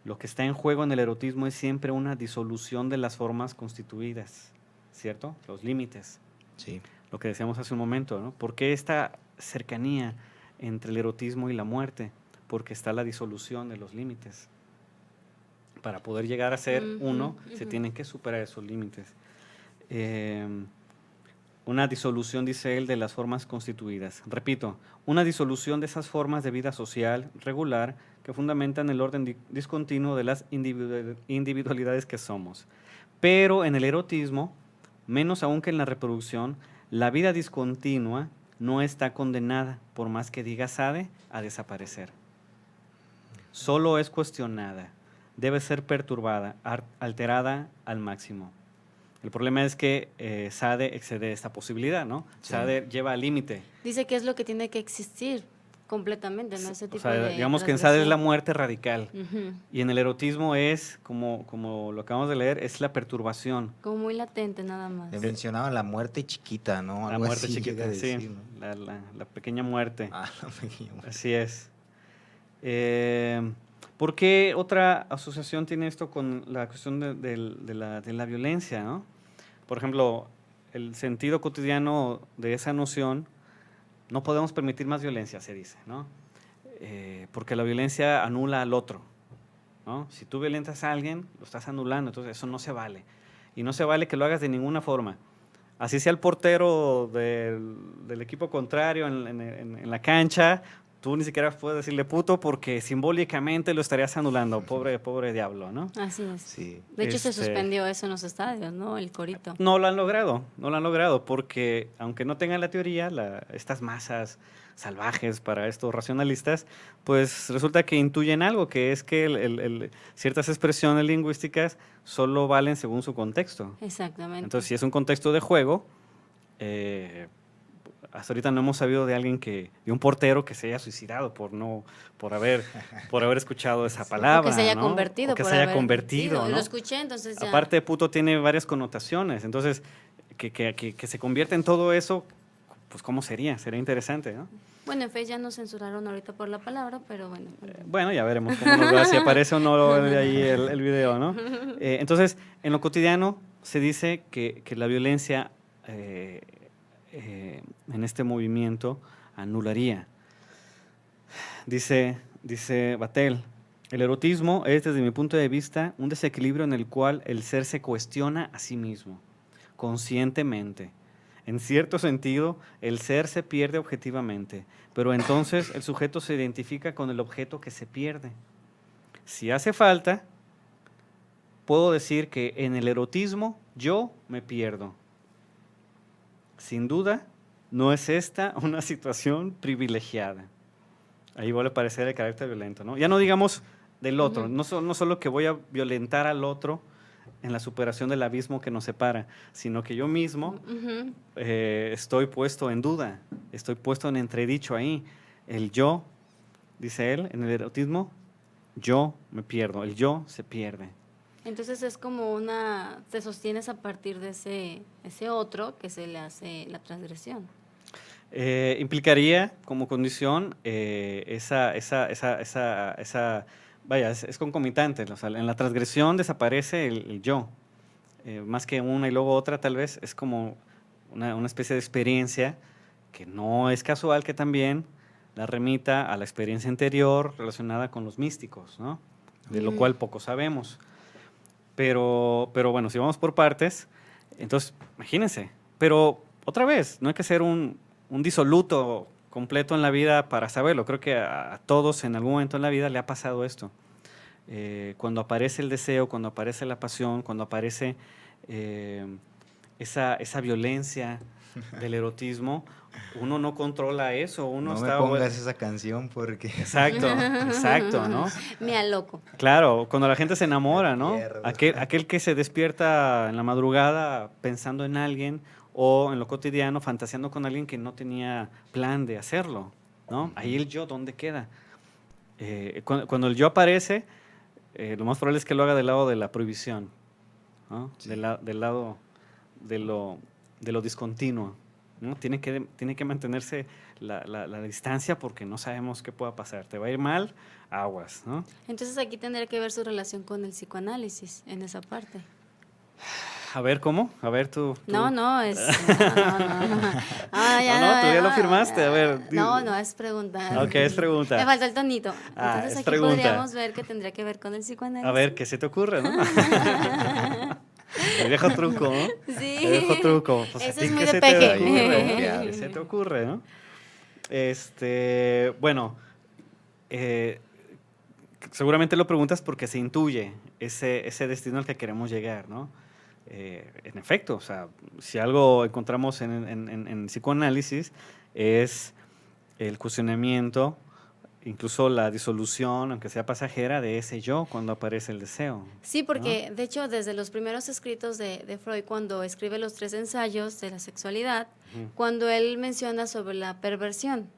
Lo que está en juego en el erotismo es siempre una disolución de las formas constituidas, ¿cierto? Los límites. Sí. Lo que decíamos hace un momento, ¿no? ¿Por qué esta cercanía entre el erotismo y la muerte? Porque está la disolución de los límites. Para poder llegar a ser uno, se tienen que superar esos límites. Una disolución, dice él, de las formas constituidas. Repito, una disolución de esas formas de vida social regular que fundamentan el orden discontinuo de las individualidades que somos. Pero en el erotismo, menos aún que en la reproducción, la vida discontinua no está condenada, por más que diga Sade, a desaparecer. Solo es cuestionada, debe ser perturbada, alterada al máximo. El problema es que Sade excede esta posibilidad, ¿no? Sí. Sade lleva al límite. Dice que es lo que tiene que existir completamente, ¿no? Ese tipo de digamos que en Sade es la muerte radical. Y en el erotismo es, como lo acabamos de leer, es la perturbación. Como muy latente nada más. Le mencionaban la muerte chiquita, ¿no? La muerte chiquita, decir, sí. ¿No? La pequeña muerte. La pequeña muerte. Así es. ¿Por qué otra asociación tiene esto con la cuestión de la violencia, ¿no? Por ejemplo, el sentido cotidiano de esa noción, no podemos permitir más violencia, se dice, ¿no? Porque la violencia anula al otro, ¿no? Si tú violentas a alguien, lo estás anulando, entonces eso no se vale. Y no se vale que lo hagas de ninguna forma. Así sea el portero del equipo contrario en la cancha, tú ni siquiera puedes decirle puto porque simbólicamente lo estarías anulando. Pobre diablo, ¿no? Así es. Sí. De hecho, se suspendió eso en los estadios, ¿no? El corito. No lo han logrado porque aunque no tengan la teoría, estas masas salvajes para estos racionalistas, pues resulta que intuyen algo, que es que ciertas expresiones lingüísticas solo valen según su contexto. Exactamente. Entonces, si es un contexto de juego, hasta ahorita no hemos sabido de alguien de un portero que se haya suicidado por haber escuchado esa palabra. O que se haya ¿no? convertido. O que se haya convertido, ¿no? Lo escuché, entonces ya. Aparte de puto tiene varias connotaciones, entonces que se convierta en todo eso, pues ¿cómo sería? Sería interesante, ¿no? Bueno, en Facebook ya nos censuraron ahorita por la palabra, pero bueno. Bueno, ya veremos cómo nos va, si aparece o no de ahí el video, ¿no? Entonces, en lo cotidiano se dice que la violencia en este movimiento anularía. Dice Vattel, el erotismo es, desde mi punto de vista, un desequilibrio en el cual el ser se cuestiona a sí mismo, conscientemente. En cierto sentido, el ser se pierde objetivamente, pero entonces el sujeto se identifica con el objeto que se pierde. Si hace falta, puedo decir que en el erotismo yo me pierdo. Sin duda, no es esta una situación privilegiada. Ahí vuelve a aparecer el carácter violento, ¿no? Ya no digamos del otro, no solo que voy a violentar al otro en la superación del abismo que nos separa, sino que yo mismo estoy puesto en duda, estoy puesto en entredicho ahí. El yo, dice él, en el erotismo, yo me pierdo, el yo se pierde. Entonces es como te sostienes a partir de ese otro que se le hace la transgresión. Implicaría como condición vaya, es concomitante, o sea, en la transgresión desaparece el yo, más que una y luego otra tal vez, es como una especie de experiencia que no es casual que también la remita a la experiencia anterior relacionada con los místicos, ¿no? De lo cual poco sabemos. Pero bueno, si vamos por partes, entonces, imagínense, pero otra vez, no hay que ser un disoluto completo en la vida para saberlo. Creo que a todos en algún momento en la vida le ha pasado esto. Cuando aparece el deseo, cuando aparece la pasión, cuando aparece esa violencia del erotismo, uno no controla eso. Uno No me está, pongas esa canción porque... Exacto, ¿no? Me aloco. Claro, cuando la gente se enamora, ¿no? Pierdo. Aquel que se despierta en la madrugada pensando en alguien o en lo cotidiano fantaseando con alguien que no tenía plan de hacerlo, ¿no? Ahí el yo, ¿dónde queda? Cuando el yo aparece, lo más probable es que lo haga del lado de la prohibición, ¿no? Sí. Del lado de lo discontinuo, ¿no? Tiene que mantenerse la distancia porque no sabemos qué pueda pasar. Te va a ir mal, aguas, ¿no? Entonces aquí tendría que ver su relación con el psicoanálisis en esa parte. A ver, ¿cómo? A ver, tú. No, es... No. Ah, No, tú ya lo firmaste, a ver. No, es pregunta. Ok, es pregunta. Me falta el tonito. Entonces es aquí pregunta. podríamos ver que tendría que ver con el psicoanálisis. A ver, ¿qué se te ocurre, no? El viejo truco, ¿no? Sí. El viejo truco. Pues, ¿a Eso ti es muy qué de se peje. te ocurre? ¿Qué se te ocurre, no? Bueno, seguramente lo preguntas porque se intuye ese destino al que queremos llegar, ¿no? En efecto, o sea, si algo encontramos en psicoanálisis es el cuestionamiento, incluso la disolución, aunque sea pasajera, de ese yo cuando aparece el deseo. Sí, porque de hecho desde los primeros escritos de Freud, cuando escribe los 3 ensayos de la sexualidad, cuando él menciona sobre la perversión,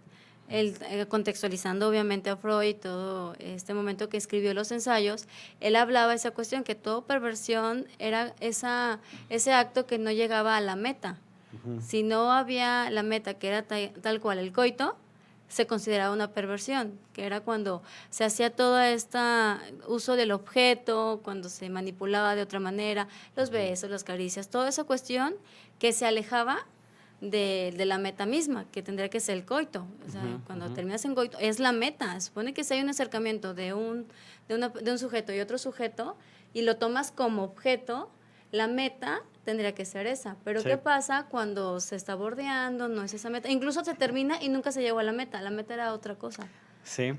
él, contextualizando obviamente a Freud, todo este momento que escribió los ensayos, él hablaba de esa cuestión, que toda perversión era ese acto que no llegaba a la meta. Si no había la meta, que era tal cual el coito, se consideraba una perversión, que era cuando se hacía todo este uso del objeto, cuando se manipulaba de otra manera, los besos, las caricias, toda esa cuestión que se alejaba de la meta misma, que tendría que ser el coito. O sea, cuando terminas en coito, es la meta. Se supone que si hay un acercamiento de un sujeto y otro sujeto, y lo tomas como objeto, la meta tendría que ser esa. Pero Sí. ¿qué pasa cuando se está bordeando? No es esa meta. Incluso se termina y nunca se llegó a la meta. La meta era otra cosa. Sí.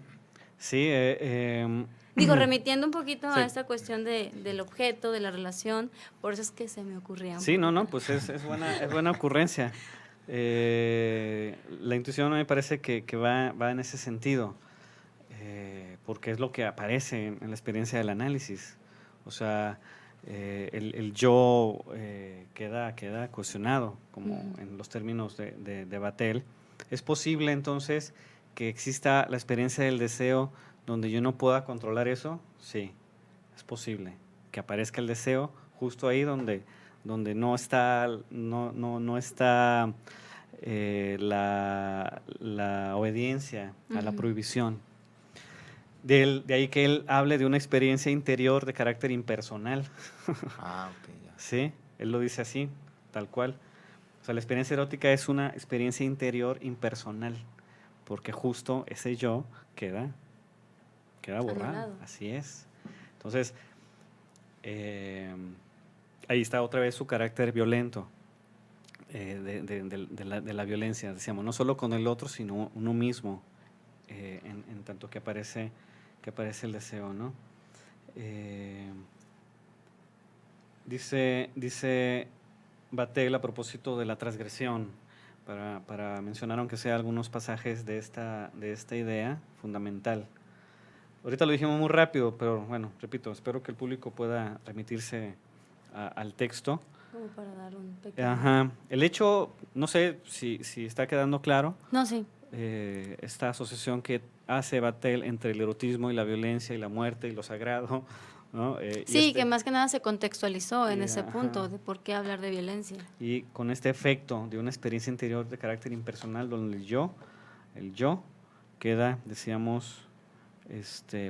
Digo, remitiendo un poquito Sí. a esta cuestión del objeto, de la relación, por eso es que se me ocurría. Sí, no, pues es buena ocurrencia. La intuición me parece que va en ese sentido, porque es lo que aparece en la experiencia del análisis. O sea, el yo queda cuestionado, como en los términos de Vattel. ¿Es posible entonces que exista la experiencia del deseo donde yo no pueda controlar eso? Sí, es posible que aparezca el deseo justo ahí donde no está la obediencia a la prohibición. De ahí que él hable de una experiencia interior de carácter impersonal. Ok, ya. Sí, él lo dice así, tal cual. O sea, la experiencia erótica es una experiencia interior impersonal, porque justo ese yo queda borrado. Anulado. Así es. Entonces, ahí está otra vez su carácter violento de la violencia, decíamos, no solo con el otro, sino uno mismo, en tanto que aparece el deseo, ¿no? Dice Vattel a propósito de la transgresión, para mencionar aunque sea algunos pasajes de esta idea fundamental. Ahorita lo dijimos muy rápido, pero bueno, repito, espero que el público pueda remitirse al texto. Como para dar un pequeño... Ajá. El hecho, no sé si está quedando claro, No, sí. esta asociación que hace Vattel entre el erotismo y la violencia y la muerte y lo sagrado, ¿no? Sí, que más que nada se contextualizó en ese ajá. punto de por qué hablar de violencia. Y con este efecto de una experiencia interior de carácter impersonal donde el yo queda, decíamos,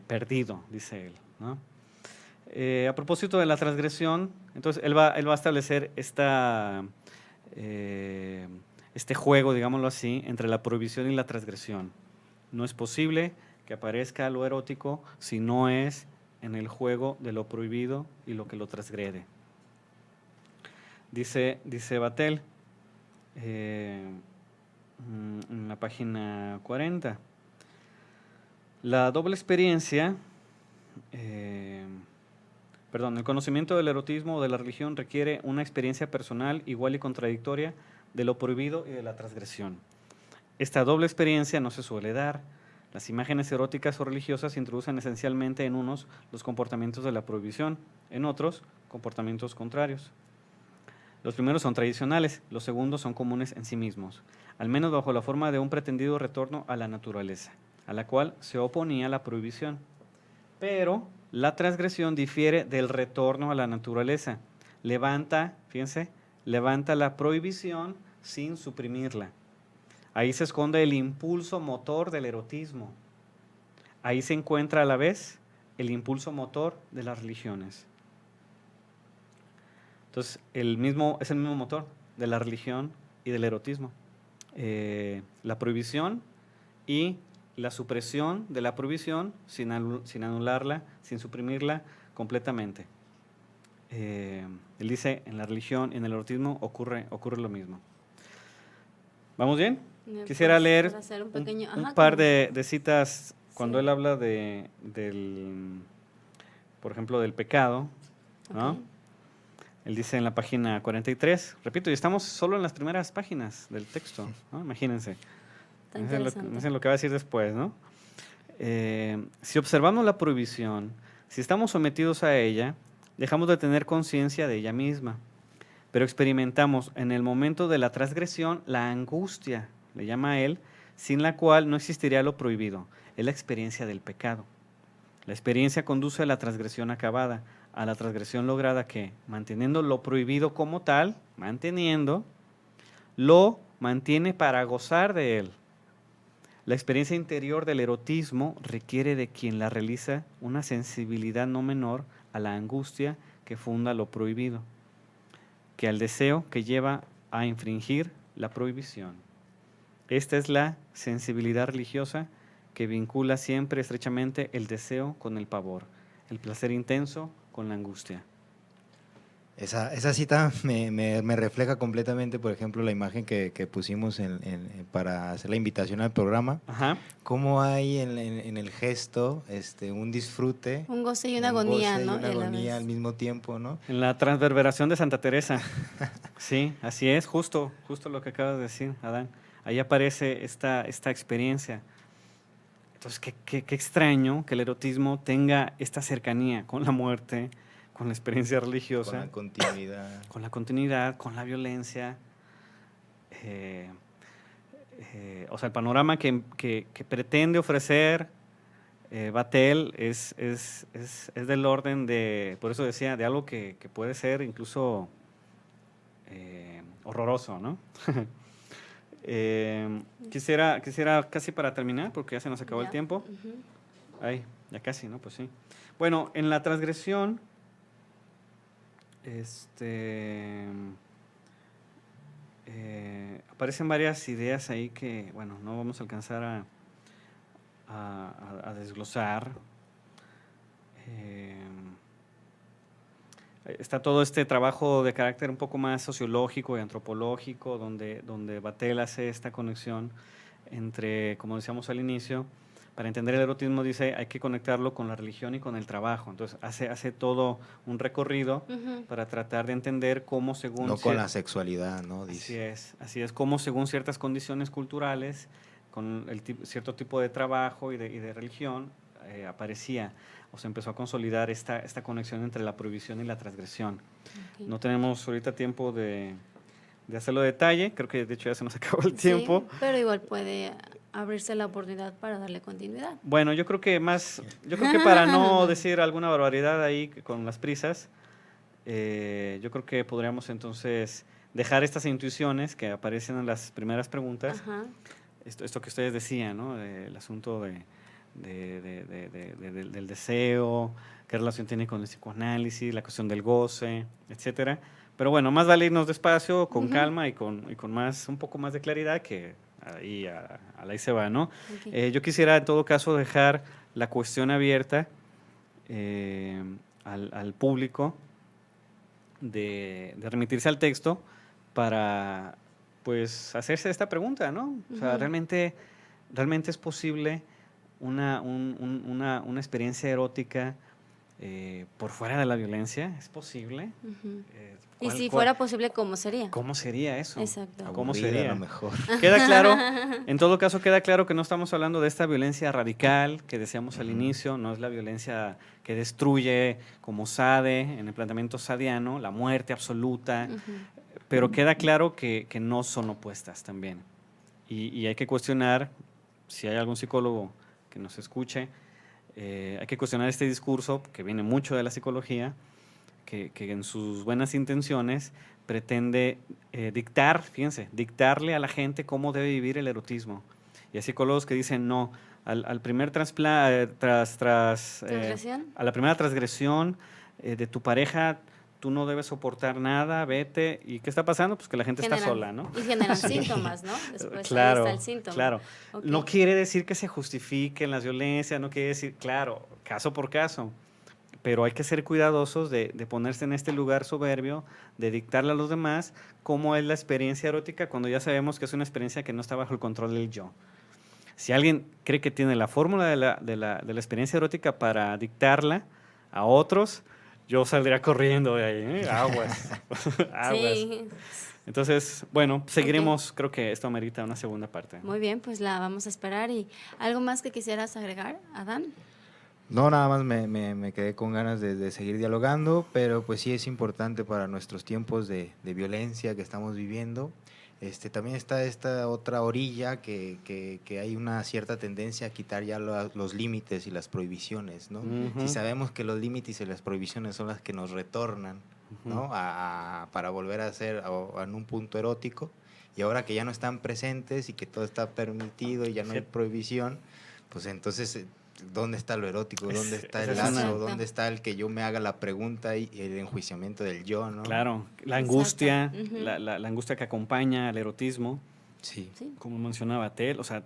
perdido, dice él, ¿no? A propósito de la transgresión, entonces él va a establecer este juego, digámoslo así, entre la prohibición y la transgresión. No es posible que aparezca lo erótico si no es en el juego de lo prohibido y lo que lo transgrede. Dice Vattel en la página 40, la doble experiencia, el conocimiento del erotismo o de la religión requiere una experiencia personal igual y contradictoria de lo prohibido y de la transgresión. Esta doble experiencia no se suele dar. Las imágenes eróticas o religiosas introducen esencialmente en unos los comportamientos de la prohibición, en otros comportamientos contrarios. Los primeros son tradicionales, los segundos son comunes en sí mismos, al menos bajo la forma de un pretendido retorno a la naturaleza, a la cual se oponía la prohibición. Pero la transgresión difiere del retorno a la naturaleza. Levanta la prohibición sin suprimirla. Ahí se esconde el impulso motor del erotismo. Ahí se encuentra a la vez el impulso motor de las religiones. Entonces, es el mismo motor de la religión y del erotismo. La prohibición y la supresión de la prohibición sin anularla, sin suprimirla completamente. Él dice, en la religión y en el erotismo ocurre lo mismo. ¿Vamos bien? Quisiera leer un par de citas cuando él habla por ejemplo, del pecado, ¿no? Okay. Él dice en la página 43, repito, y estamos solo en las primeras páginas del texto, ¿no? Imagínense. Imagínense lo que va a decir después, ¿no? Si observamos la prohibición, si estamos sometidos a ella, dejamos de tener conciencia de ella misma, pero experimentamos en el momento de la transgresión la angustia, le llama a él, sin la cual no existiría lo prohibido. Es la experiencia del pecado. La experiencia conduce a la transgresión acabada, a la transgresión lograda que, manteniendo lo prohibido como tal, lo mantiene para gozar de él. La experiencia interior del erotismo requiere de quien la realiza una sensibilidad no menor a la angustia que funda lo prohibido, que al deseo que lleva a infringir la prohibición. Esta es la sensibilidad religiosa que vincula siempre estrechamente el deseo con el pavor, el placer intenso con la angustia. Esa cita me refleja completamente, por ejemplo, la imagen que pusimos para hacer la invitación al programa. Ajá. Cómo hay en el gesto un disfrute. Un goce y una agonía, ¿no? Una agonía al mismo tiempo, ¿no? En la transverberación de Santa Teresa. Sí, así es, justo lo que acabas de decir, Adán. Ahí aparece esta experiencia. Entonces, qué extraño que el erotismo tenga esta cercanía con la muerte, con la experiencia religiosa. Con la continuidad. Con la continuidad, con la violencia. O sea, el panorama que pretende ofrecer Vattel es del orden de, por eso decía, de algo que puede ser incluso horroroso, ¿no? Quisiera casi para terminar, porque ya se nos acabó el tiempo. Ay, ya casi, ¿no? Pues sí. Bueno, en la transgresión, aparecen varias ideas ahí que, bueno, no vamos a alcanzar a desglosar. Está todo este trabajo de carácter un poco más sociológico y antropológico, donde Vattel hace esta conexión entre, como decíamos al inicio, para entender el erotismo, dice, hay que conectarlo con la religión y con el trabajo. Entonces, hace todo un recorrido para tratar de entender cómo según... No con la sexualidad, ¿no? Dice. Así es, cómo según ciertas condiciones culturales, con cierto tipo de trabajo y de religión, aparecía o se empezó a consolidar esta conexión entre la prohibición y la transgresión. Okay. No tenemos ahorita tiempo de hacerlo de detalle, creo que de hecho ya se nos acabó el tiempo. Sí, pero igual puede abrirse la oportunidad para darle continuidad. Bueno, yo creo que para no decir alguna barbaridad ahí con las prisas, yo creo que podríamos entonces dejar estas intuiciones que aparecen en las primeras preguntas, esto que ustedes decían, ¿no? El asunto del deseo, qué relación tiene con el psicoanálisis, la cuestión del goce, etcétera. Pero bueno, más vale irnos despacio, con calma y con un poco más de claridad, que ahí se va, ¿no? Okay. Yo quisiera en todo caso dejar la cuestión abierta al público de remitirse al texto para pues hacerse esta pregunta, ¿no? O sea, ¿realmente es posible una experiencia erótica por fuera de la violencia? ¿Es posible? Y si fuera posible, ¿cómo sería? ¿Cómo sería eso? Exacto. ¿Cómo sería? A lo mejor. Queda claro, en todo caso queda claro que no estamos hablando de esta violencia radical que decíamos al inicio, no es la violencia que destruye como Sade, en el planteamiento sadiano, la muerte absoluta, pero queda claro que no son opuestas también. Y hay que cuestionar, si hay algún psicólogo que nos escuche, hay que cuestionar este discurso que viene mucho de la psicología, que en sus buenas intenciones pretende dictarle a la gente cómo debe vivir el erotismo. Y hay psicólogos que dicen no, al primer a la primera transgresión de tu pareja, tú no debes soportar nada, vete. ¿Y qué está pasando? Pues que la gente está sola, ¿no? Y generan síntomas, ¿no? Después claro, ahí está el síntoma. Claro. Okay. No quiere decir que se justifiquen las violencias, no quiere decir, claro, caso por caso. Pero hay que ser cuidadosos de ponerse en este lugar soberbio, de dictarle a los demás cómo es la experiencia erótica cuando ya sabemos que es una experiencia que no está bajo el control del yo. Si alguien cree que tiene la fórmula de la experiencia erótica para dictarla a otros, yo saldría corriendo de ahí, aguas. Aguas. Sí. Entonces, bueno, seguiremos, creo que esto amerita una segunda parte. Muy bien, pues la vamos a esperar. ¿Y algo más que quisieras agregar, Adán? No, nada más me quedé con ganas de seguir dialogando, pero pues sí es importante para nuestros tiempos de violencia que estamos viviendo. También está esta otra orilla que hay una cierta tendencia a quitar ya los límites y las prohibiciones, ¿no? Si sabemos que los límites y las prohibiciones son las que nos retornan, ¿no? Para volver a ser en un punto erótico, y ahora que ya no están presentes y que todo está permitido y ya no hay prohibición, pues entonces... ¿dónde está lo erótico? ¿Dónde está el lazo? ¿Dónde está el que yo me haga la pregunta y el enjuiciamiento del yo, ¿no? Claro, la angustia, la angustia que acompaña al erotismo. Sí. Como mencionaba Tel, o sea,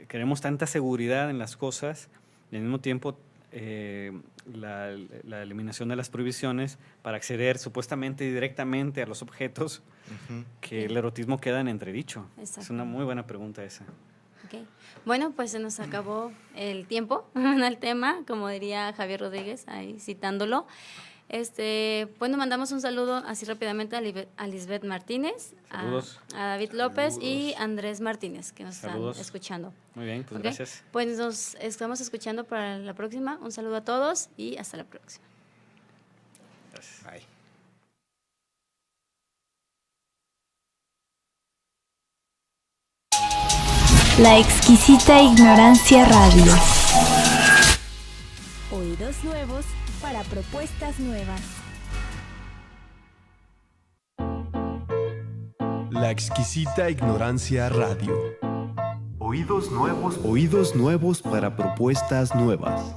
queremos tanta seguridad en las cosas y al mismo tiempo la eliminación de las prohibiciones para acceder supuestamente y directamente a los objetos, que el erotismo queda en entredicho. Exacto. Es una muy buena pregunta esa. Okay. Bueno, pues se nos acabó el tiempo al tema, como diría Javier Rodríguez, ahí citándolo. Bueno, mandamos un saludo así rápidamente a Lisbeth Martínez, a David López y Andrés Martínez, que nos están escuchando. Muy bien, pues gracias. Pues nos estamos escuchando para la próxima. Un saludo a todos y hasta la próxima. Gracias. Bye. La exquisita ignorancia radio. Oídos nuevos para propuestas nuevas. La exquisita ignorancia radio. Oídos nuevos para propuestas nuevas.